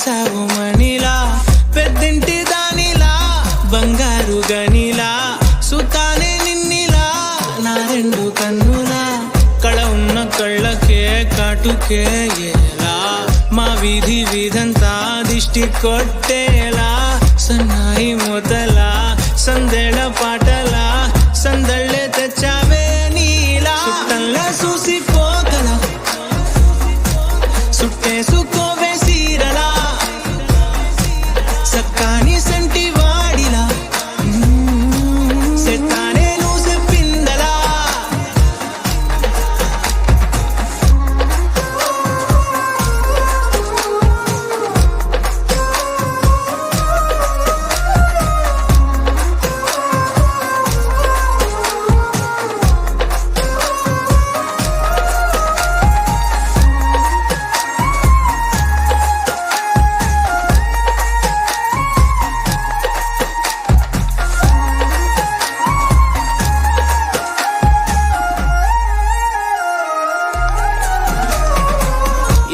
మెరిసావు మణిలా పెద్దింటి దానిలా బంగారు గనిలా సుతానే నిన్నిలా నా రెండు కన్నులా కళ ఉన్న కళ్ళకే కాటుకే ఎలా మా వీధి వీధంతా దిష్టి కొట్టేలా సన్నాయి మొదలా సందెళ పాటలా సందళ్ళే తెచ్చావే నీలా సుట్టంలా చూసిపోగల సుట్టేసుకోవే సీరలా సక్కాని సంటి వాడిలా సెత్తానే నువ్వు చెప్పిందలా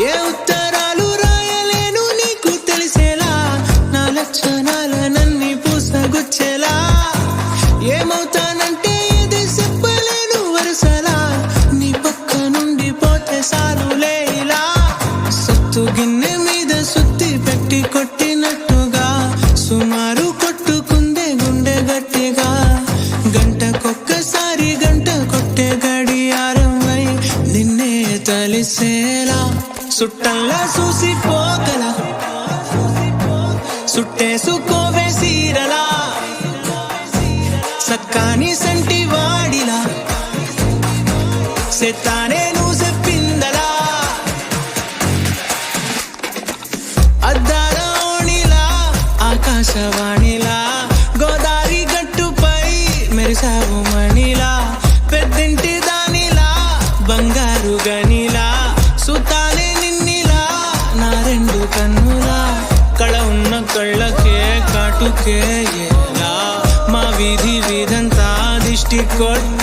ఏ ఉత్తరాలు రాయలేను నీకు తెలిసేలా నా లక్షణాలనన్నీ పూసగుచ్చేలా ఏమవుతానంటే ఇది చెప్పలేను వరుసలా నీ పక్క నుండి పోతే సాలులే ఇలా సత్తు గిన్నె మీద సుత్తి పెట్టి కొట్టినట్టుగా సుమారు కొట్టుకుందే గుండె గట్టిగా గంటకొక్కసారి గంట కొట్టే గడియారమై నిన్నే తలిసేలా సుట్టంలా చూసిపోగల సుట్టేసుకోవే సీరలా సక్కాని సంటి వాడిలా సెత్తానే నువ్వు చెప్పిందలా అద్దాల ఓణిలా ఆకాశవాణిలా గోదావరి గట్టుపై మెరిసావు మణిలా పెద్దింటి దానిలా బంగారు గనిలా సుతానే నిన్నిలా నా రెండు కన్నులా కళ ఉన్న కళ్ళకే కాటుకే ఎలా మా వీధి వీధంతా దిష్టి కొట్ట